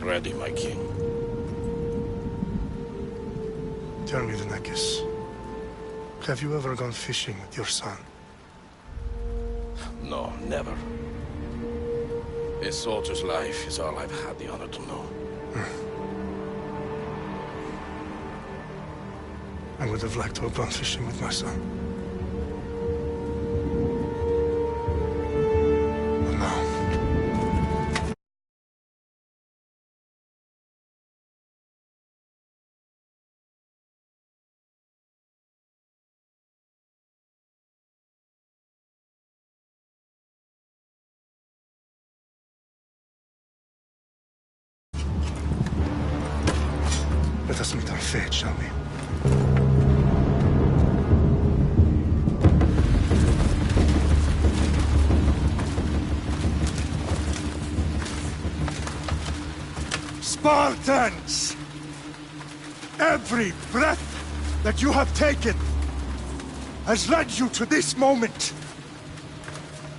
ready, my king. Tell me, the Nekis, have you ever gone fishing with your son? No, never. A soldier's life is all I've had the honor to know. I would have liked to have gone fishing with my son. But no. Let us meet our fate, shall we? Spartans! Every breath that you have taken has led you to this moment.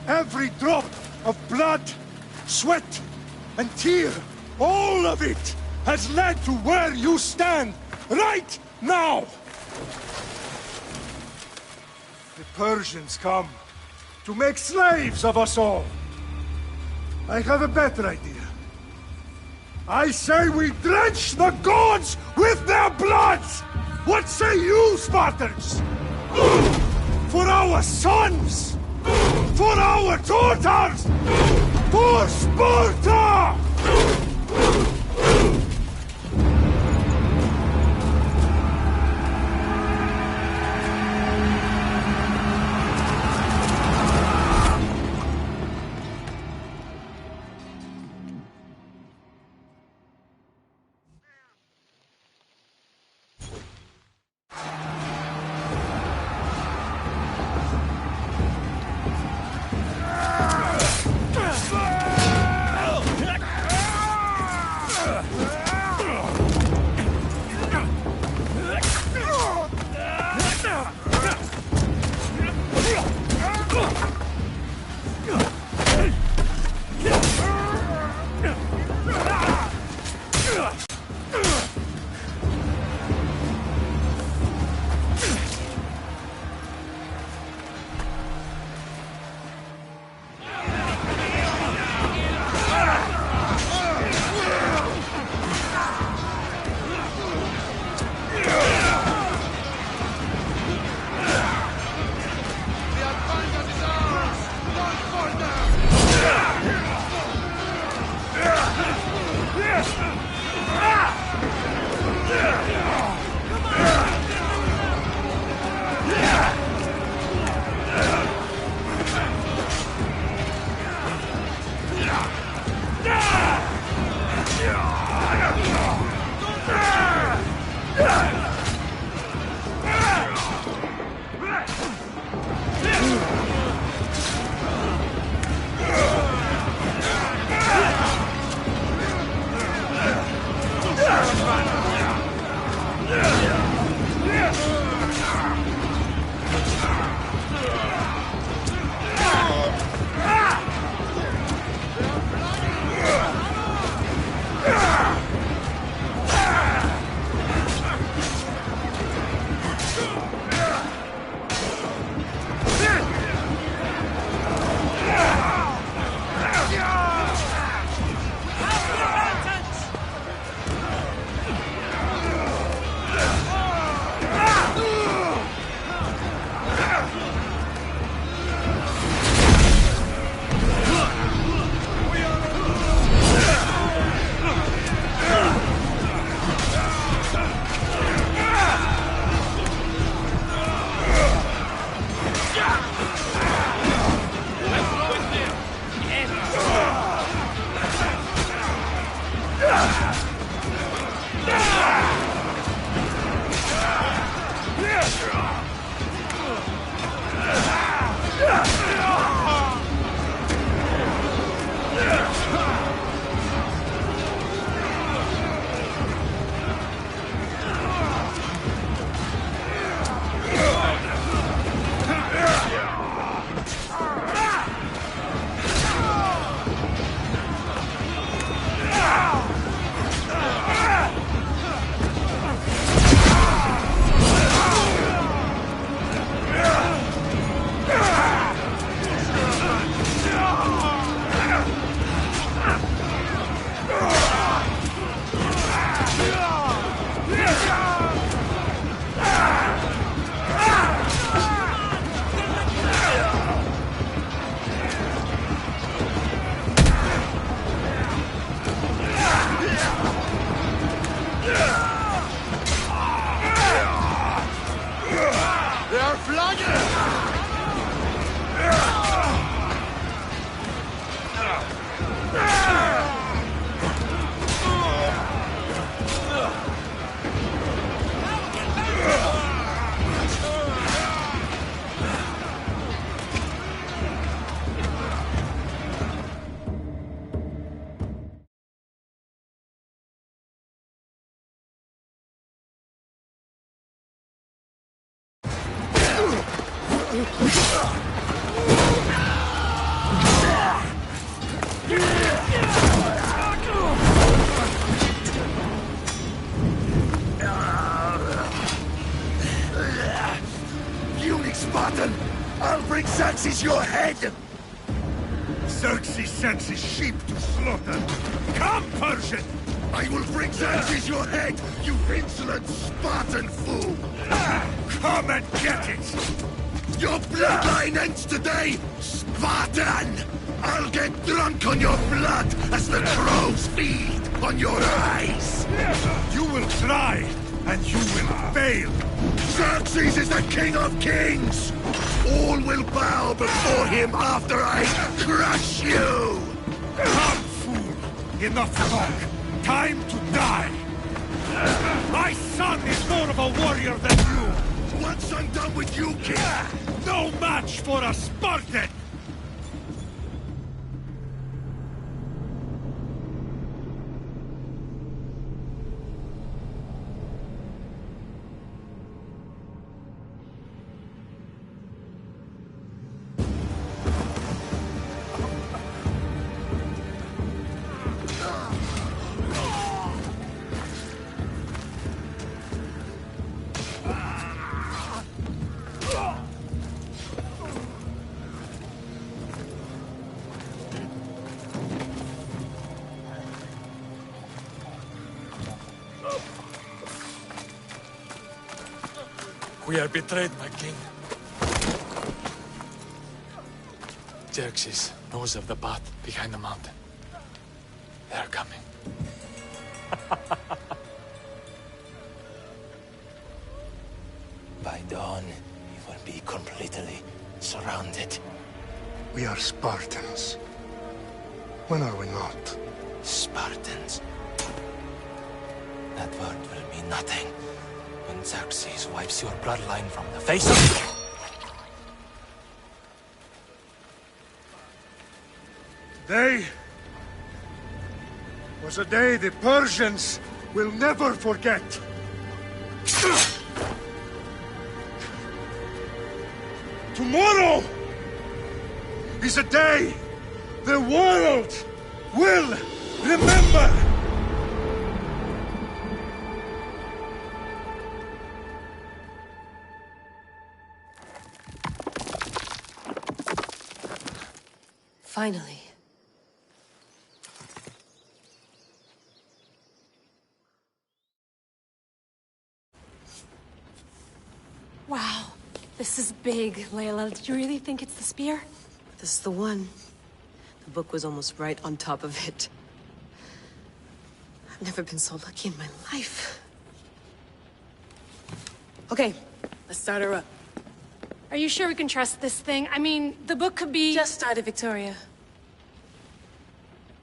Every drop of blood, sweat, and tear, all of it has led to where you stand right now! The Persians come to make slaves of us all. I have a better idea. I say we drench the gods with their bloods! What say you, Spartans? For our sons! For our daughters! For Sparta! Xerxes your head! Xerxes sends his sheep to slaughter. Come, Persian! I will bring Xerxes your head, you insolent Spartan fool! Come and get it! Your bloodline ends today, Spartan! I'll get drunk on your blood as the crows feed on your eyes! You will try, and you will fail! Xerxes is the king of kings! All will bow before him after I crush you! Come, fool! Enough talk! Time to die! My son is more of a warrior than you! Once I'm done with you, king! No match for a Spartan! We are betrayed, my king. Xerxes knows of the path behind the mountain. They are coming. By dawn, we will be completely surrounded. We are Spartans. When are we not? Spartans. That word will mean nothing when Xerxes wipes your bloodline from the face of... Today was a day the Persians will never forget. Tomorrow is a day the world will remember. Finally. Wow, this is big, Layla. Did you really think it's the spear? This is the one. The book was almost right on top of it. I've never been so lucky in my life. Okay, let's start her up. Are you sure we can trust this thing? I mean, the book could be... Just started, Victoria.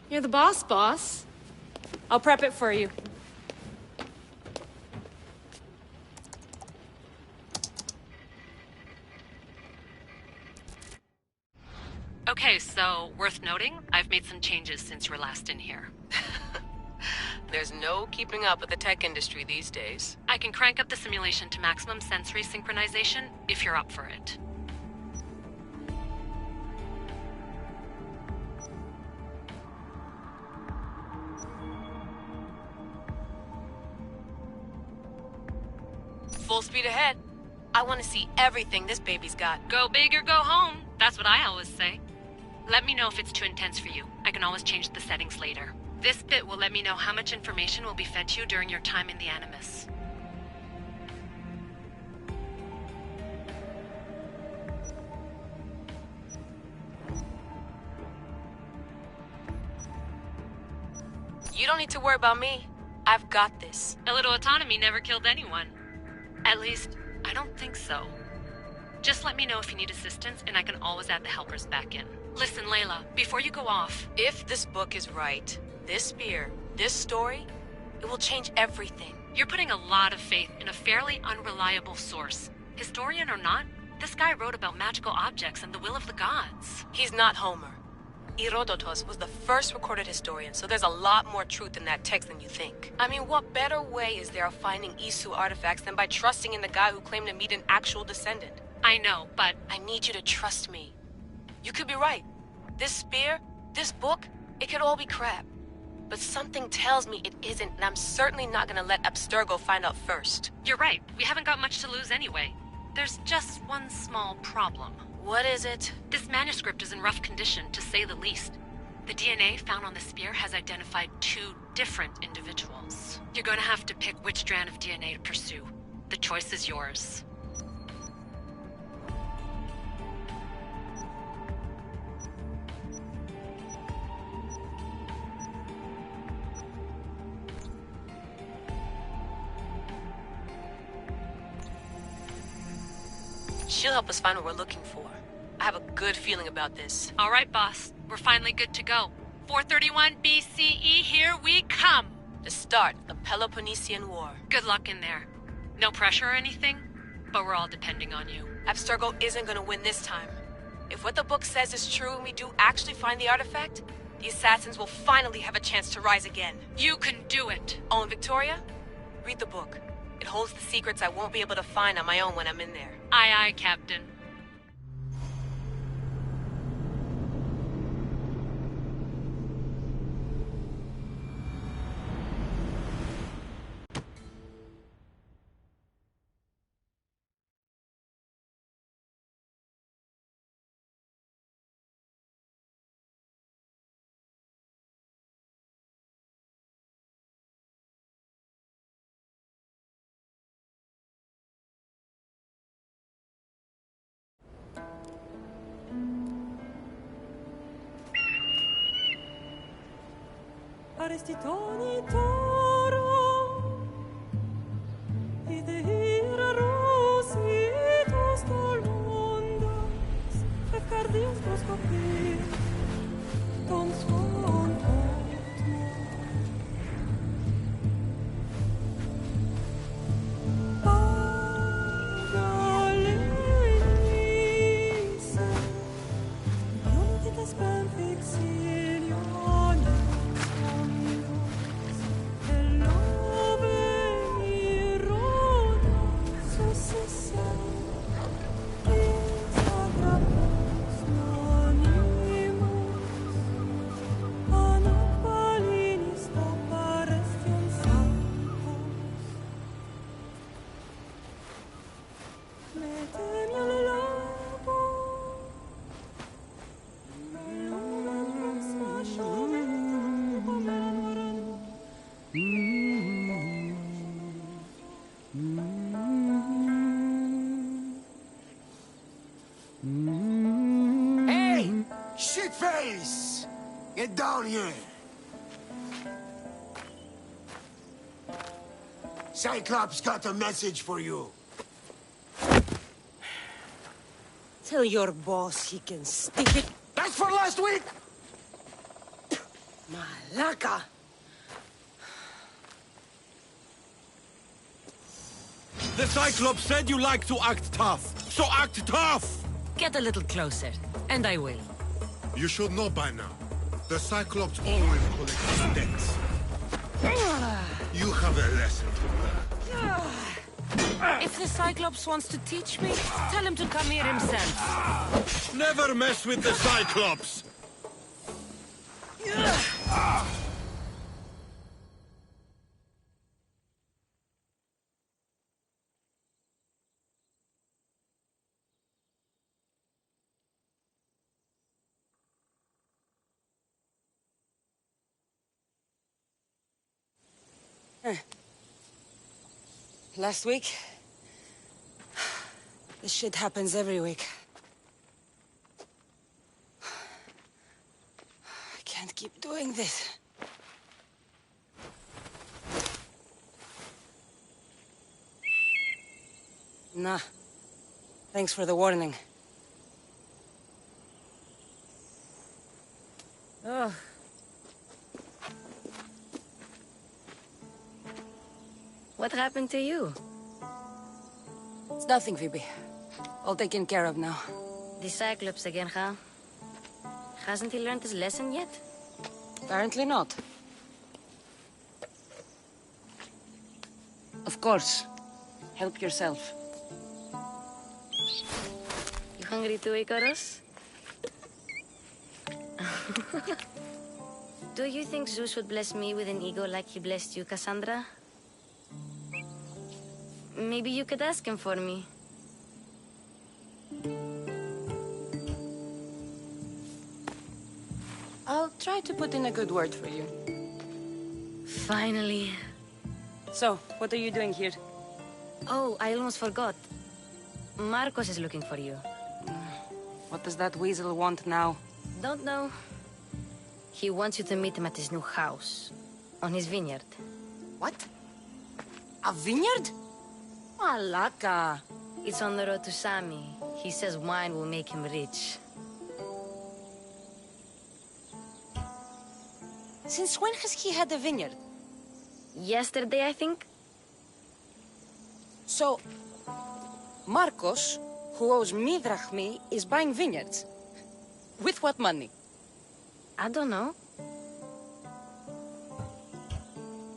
You're the boss. I'll prep it for you. Okay, so worth noting, I've made some changes since you were last in here. There's no keeping up with the tech industry these days. I can crank up the simulation to maximum sensory synchronization if you're up for it. Full speed ahead. I want to see everything this baby's got. Go big or go home. That's what I always say. Let me know if it's too intense for you. I can always change the settings later. This bit will let me know how much information will be fed to you during your time in the Animus. You don't need to worry about me. I've got this. A little autonomy never killed anyone. At least, I don't think so. Just let me know if you need assistance, and I can always add the helpers back in. Listen, Layla, before you go off... If this book is right, this spear, this story, it will change everything. You're putting a lot of faith in a fairly unreliable source. Historian or not, this guy wrote about magical objects and the will of the gods. He's not Homer. Herodotus was the first recorded historian, so there's a lot more truth in that text than you think. I mean, what better way is there of finding Isu artifacts than by trusting in the guy who claimed to meet an actual descendant? I know, but... I need you to trust me. You could be right. This spear, this book, it could all be crap. But something tells me it isn't, and I'm certainly not gonna let Abstergo find out first. You're right. We haven't got much to lose anyway. There's just one small problem. What is it? This manuscript is in rough condition, to say the least. The DNA found on the spear has identified 2 different individuals. You're going to have to pick which strand of DNA to pursue. The choice is yours. She'll help us find what we're looking for. I have a good feeling about this. All right, boss. We're finally good to go. 431 BCE, here we come! The start of the Peloponnesian War. Good luck in there. No pressure or anything, but we're all depending on you. Abstergo isn't gonna win this time. If what the book says is true and we do actually find the artifact, the assassins will finally have a chance to rise again. You can do it! Oh, and Victoria? Read the book. It holds the secrets I won't be able to find on my own when I'm in there. Aye, aye, Captain. Arestitoni toro, idehira rositos tolmondas, fefcardius proscopir, ton svon potmo. Pagalenise, ionitas ben fixilione. Hey! Shitface! Get down here! Cyclops got a message for you. Tell your boss he can stick it. That's for last week! Malaka! The Cyclops said you like to act tough, so act tough! Get a little closer, and I will. You should know by now. The Cyclops always collect his debts. You have a lesson to learn. If the Cyclops wants to teach me, tell him to come here himself. Never mess with the Cyclops! Last week? This shit happens every week. I can't keep doing this. Nah. Thanks for the warning. Oh. What happened to you? It's nothing, Phoebe. All taken care of now. The Cyclops again, huh? Hasn't he learned his lesson yet? Apparently not. Of course. Help yourself. You hungry too, Icarus? Do you think Zeus would bless me with an ego like he blessed you, Cassandra? Maybe you could ask him for me. I'll try to put in a good word for you. Finally. So, what are you doing here? Oh, I almost forgot. Marcos is looking for you. What does that weasel want now? Don't know. He wants you to meet him at his new house. On his vineyard. What? A vineyard? Malaka. It's on the road to Sami. He says wine will make him rich. Since when has he had a vineyard? Yesterday, I think. So, Marcos, who owes me drachmi, is buying vineyards. With what money? I don't know.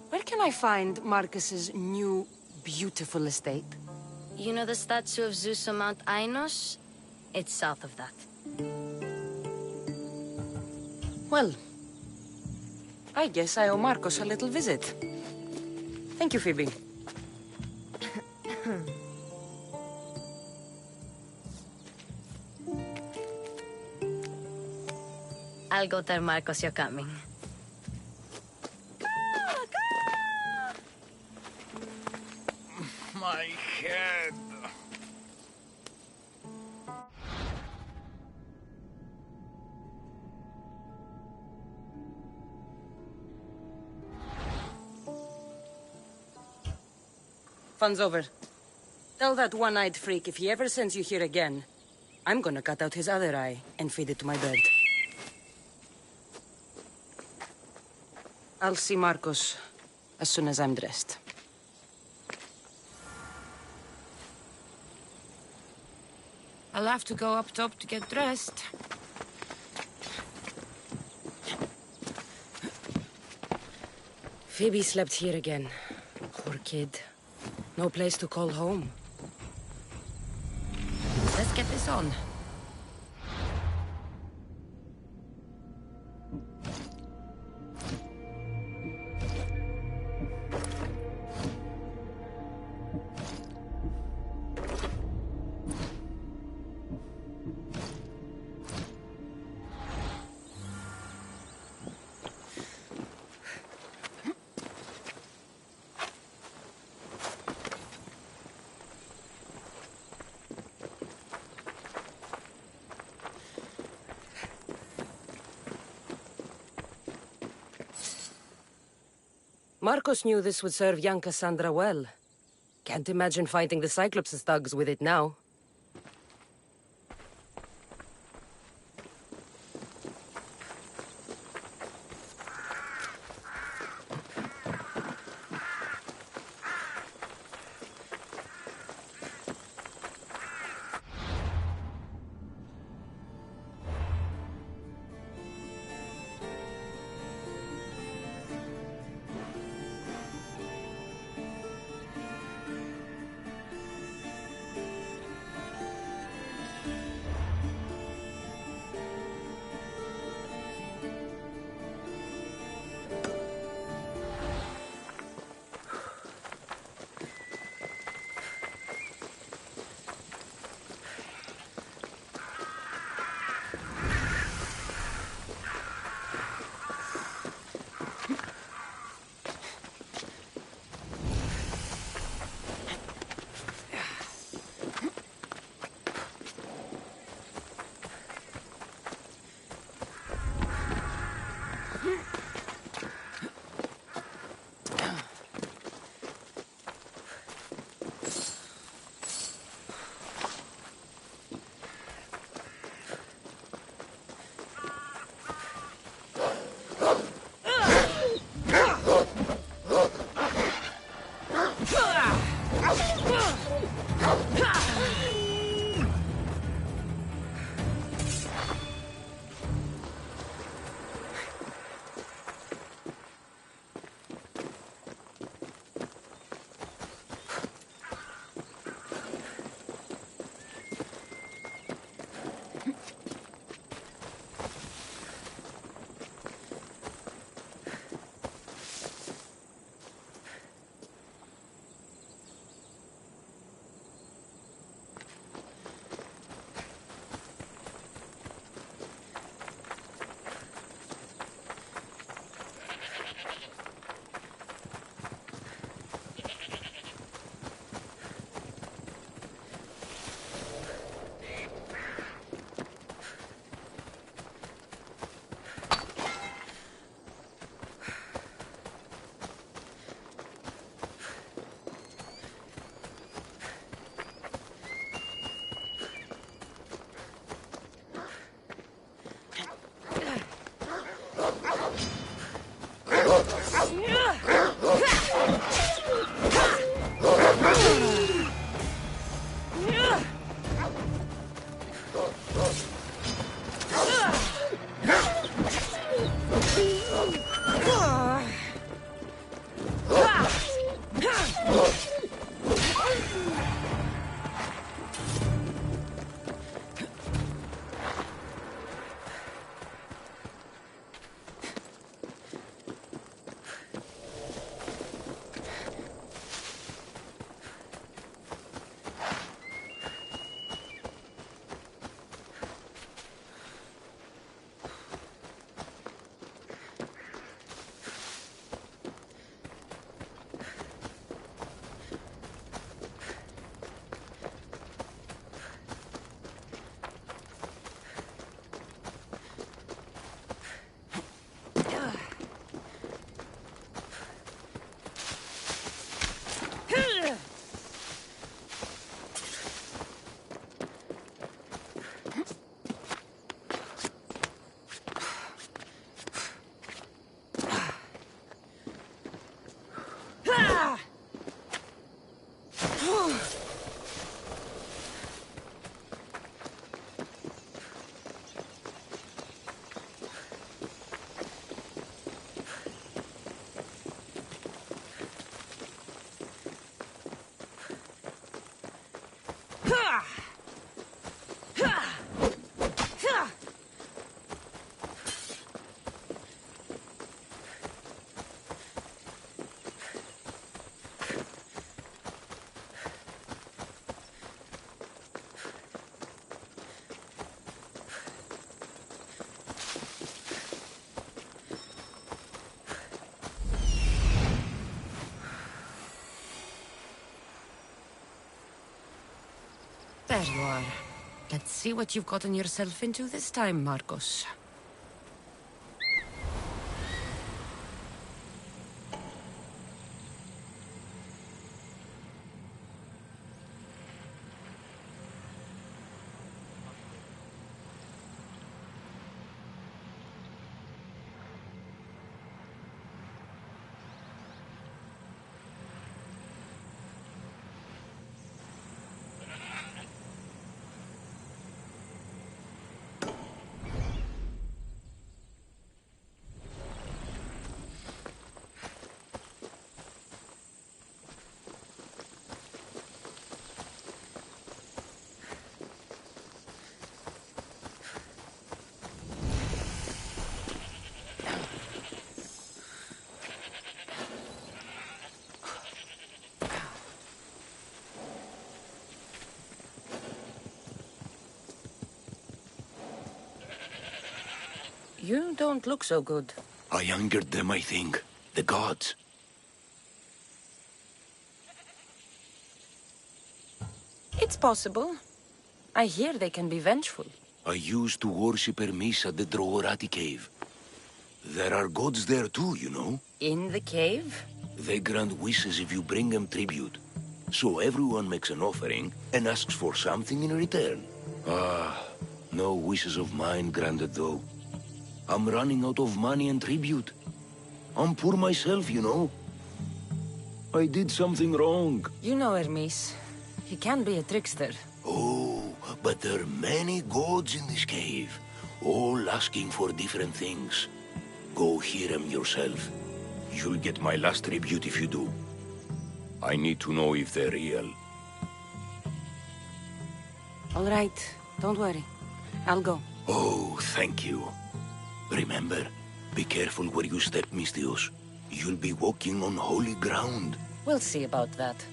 Where can I find Marcus's new, beautiful estate? You know the statue of Zeus on Mount Ainos? It's south of that. Well, I guess I owe Marcos a little visit. Thank you, Phoebe. I'll go tell Marcos you're coming. My head. Fun's over. Tell that one-eyed freak if he ever sends you here again, I'm gonna cut out his other eye and feed it to my bird. I'll see Marcos as soon as I'm dressed. I'll have to go up top to get dressed. Phoebe slept here again. Poor kid. No place to call home. Let's get this on. Marcos knew this would serve young Cassandra well. Can't imagine fighting the Cyclops' thugs with it now. There you are. Let's see what you've gotten yourself into this time, Marcos. You don't look so good. I angered them, I think. The gods. It's possible. I hear they can be vengeful. I used to worship Hermes at the Droorati cave. There are gods there too, you know. In the cave? They grant wishes if you bring them tribute. So everyone makes an offering and asks for something in return. No wishes of mine granted though. I'm running out of money and tribute. I'm poor myself, you know. I did something wrong. You know Hermes. He can be a trickster. Oh, but there are many gods in this cave, all asking for different things. Go hear them yourself. You'll get my last tribute if you do. I need to know if they're real. All right, don't worry. I'll go. Oh, thank you. Remember, be careful where you step, Mistios. You'll be walking on holy ground. We'll see about that.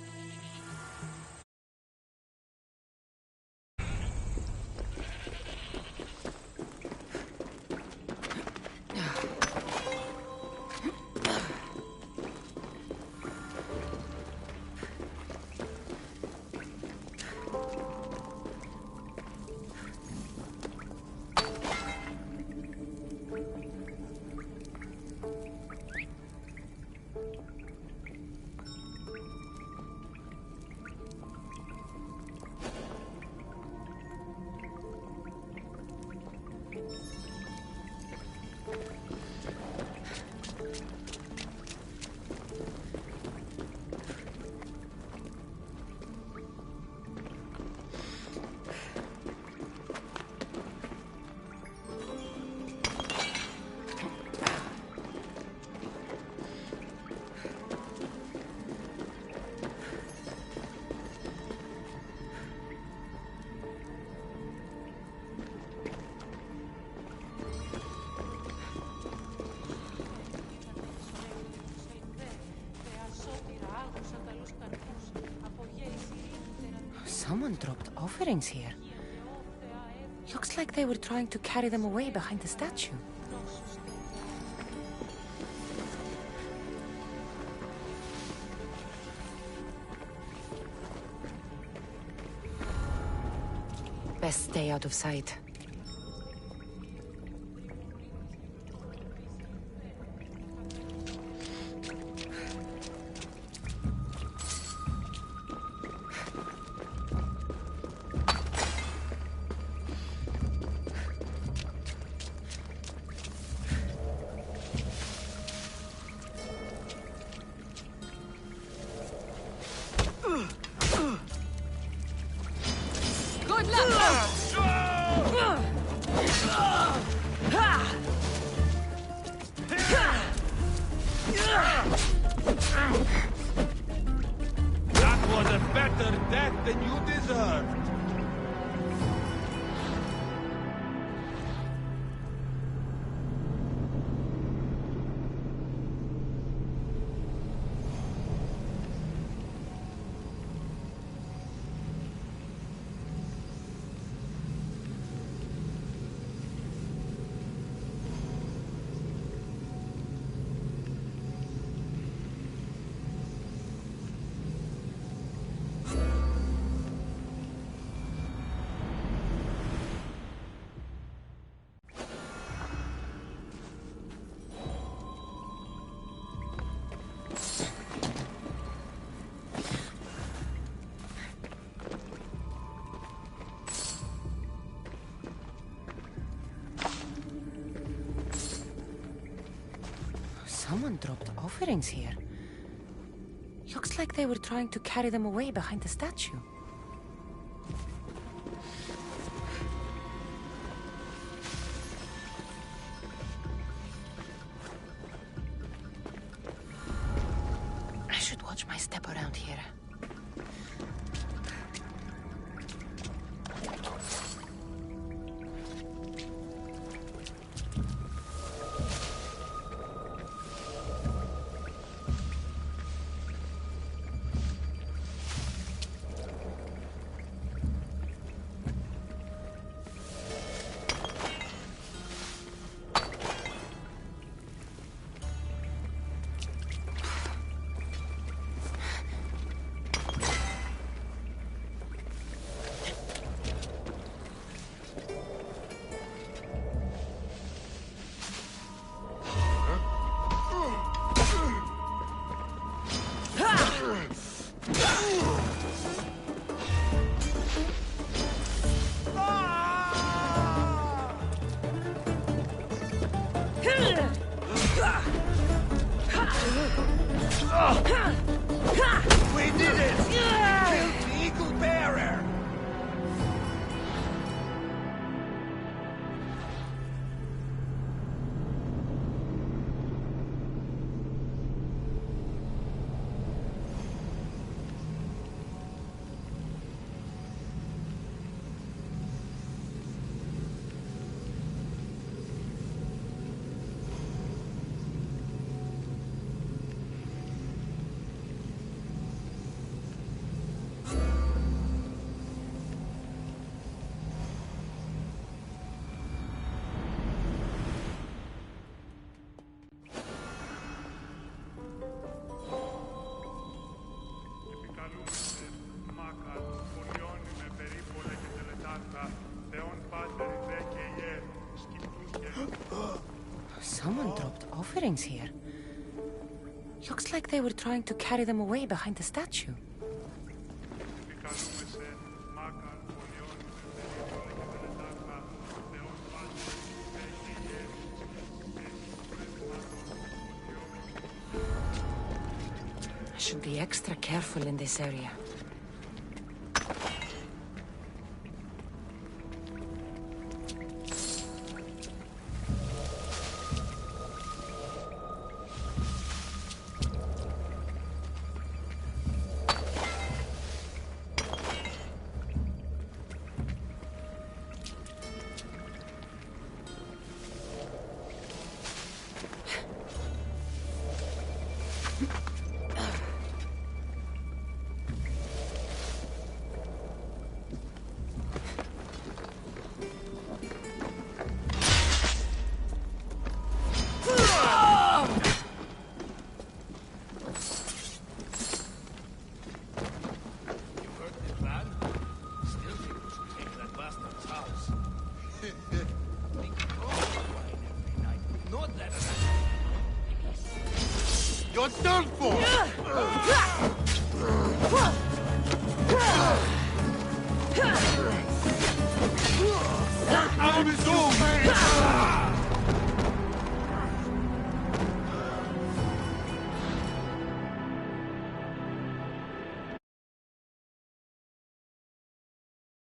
Someone dropped offerings here. Looks like they were trying to carry them away behind the statue. Best stay out of sight. Good luck! That was a better death than you deserved. Someone dropped offerings here. Looks like they were trying to carry them away behind the statue. I should watch my step around here. We did it! Killed the eagle bearer! Someone dropped offerings here. Looks like they were trying to carry them away behind the statue. I should be extra careful in this area. You're done for! Out is yours!